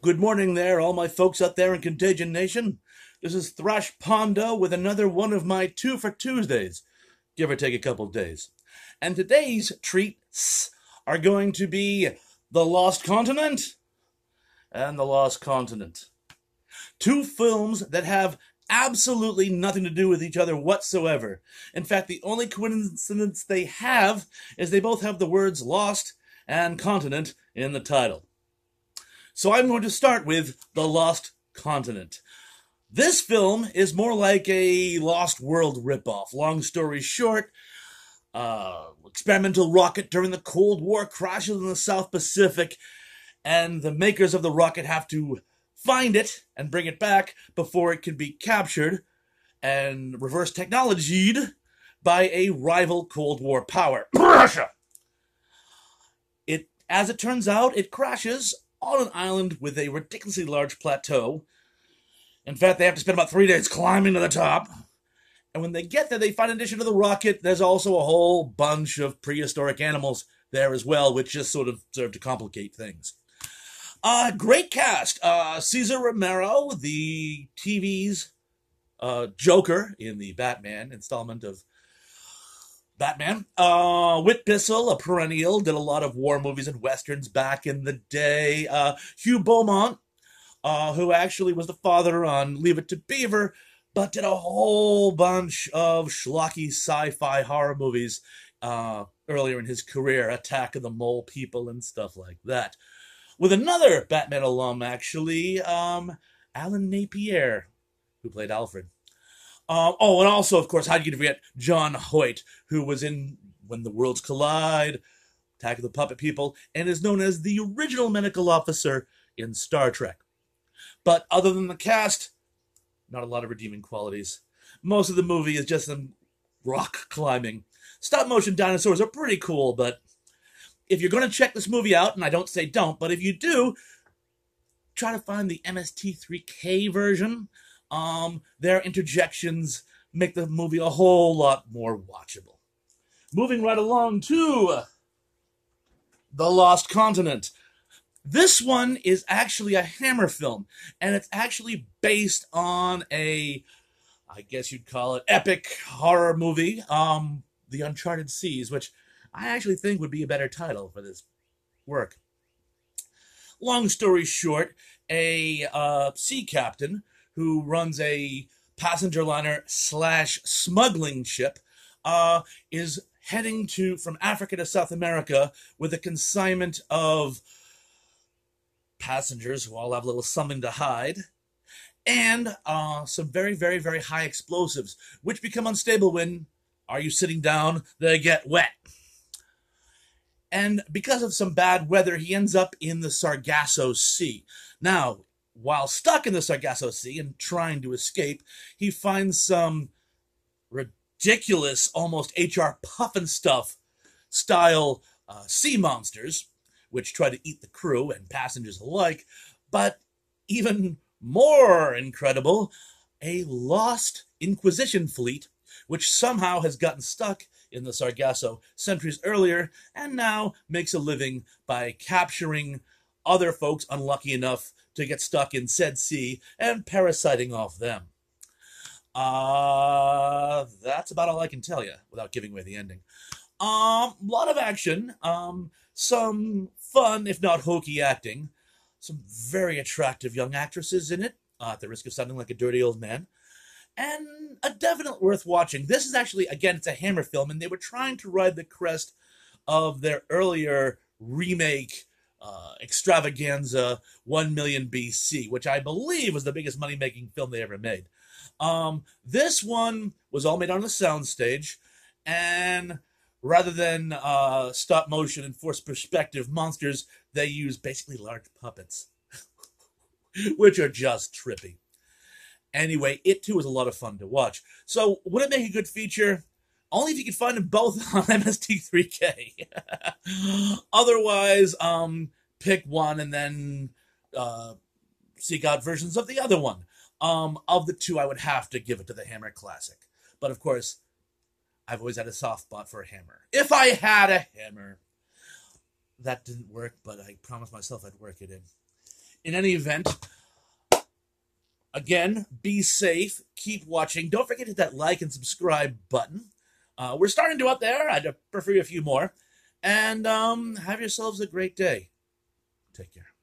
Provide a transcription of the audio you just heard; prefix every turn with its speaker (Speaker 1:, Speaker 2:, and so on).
Speaker 1: Good morning there, all my folks out there in Contagion Nation. This is Thrash Pondo with another one of my Two for Tuesdays, give or take a couple days. And today's treats are going to be The Lost Continent and The Lost Continent. Two films that have absolutely nothing to do with each other whatsoever. In fact, the only coincidence they have is they both have the words Lost and Continent in the title. So I'm going to start with The Lost Continent. This film is more like a Lost World ripoff. Long story short, experimental rocket during the Cold War crashes in the South Pacific, and the makers of the rocket have to find it and bring it back before it can be captured and reverse technologied by a rival Cold War power, Russia. As it turns out, it crashes on an island with a ridiculously large plateau. In fact, they have to spend about 3 days climbing to the top. And when they get there, they find, in addition to the rocket, there's also a whole bunch of prehistoric animals there as well, which just sort of serve to complicate things. Great cast. Cesar Romero, the TV's Joker in the Batman installment of Batman. Whit Bissell, a perennial, did a lot of war movies and westerns back in the day. Hugh Beaumont, who actually was the father on Leave It to Beaver, but did a whole bunch of schlocky sci-fi horror movies earlier in his career, Attack of the Mole People and stuff like that. With another Batman alum, actually, Alan Napier, who played Alfred. And also, of course, how do you forget John Hoyt, who was in When the Worlds Collide, Attack of the Puppet People, and is known as the original medical officer in Star Trek. But other than the cast, not a lot of redeeming qualities. Most of the movie is just some rock climbing. Stop-motion dinosaurs are pretty cool, but if you're going to check this movie out, and I don't say don't, but if you do, try to find the MST3K version. Their interjections make the movie a whole lot more watchable. Moving right along to The Lost Continent. This one is actually a Hammer film, and it's actually based on I guess you'd call it, epic horror movie, The Uncharted Seas, which I actually think would be a better title for this work. Long story short, a sea captain who runs a passenger liner / smuggling ship, is heading from Africa to South America with a consignment of passengers who all have a little something to hide, and some very, very, very high explosives, which become unstable when, are you sitting down, they get wet. And because of some bad weather, he ends up in the Sargasso Sea. Now, while stuck in the Sargasso Sea and trying to escape, he finds some ridiculous, almost H.R. Pufnstuf style sea monsters, which try to eat the crew and passengers alike. But even more incredible, a lost Inquisition fleet, which somehow has gotten stuck in the Sargasso centuries earlier, and now makes a living by capturing other folks unlucky enough to get stuck in said sea and parasiting off them. That's about all I can tell you without giving away the ending. Lot of action, some fun, if not hokey acting, some very attractive young actresses in it, at the risk of sounding like a dirty old man, and a definite worth watching. This is actually, again, it's a Hammer film, and they were trying to ride the crest of their earlier remake extravaganza 1 million BC, which I believe was the biggest money-making film they ever made. This one was all made on a soundstage, and rather than stop motion and forced perspective monsters, they use basically large puppets, which are just trippy. Anyway, it too is a lot of fun to watch. So, would it make a good feature? Only if you could find them both on MST3K. Otherwise, pick one and then seek out versions of the other one. Of the two, I would have to give it to the Hammer Classic. But of course, I've always had a soft spot for a Hammer. If I had a Hammer. That didn't work, but I promised myself I'd work it in. in any event, again, be safe. Keep watching. Don't forget to hit that like and subscribe button. We're starting to up there. I'd prefer a few more. And have yourselves a great day. Take care.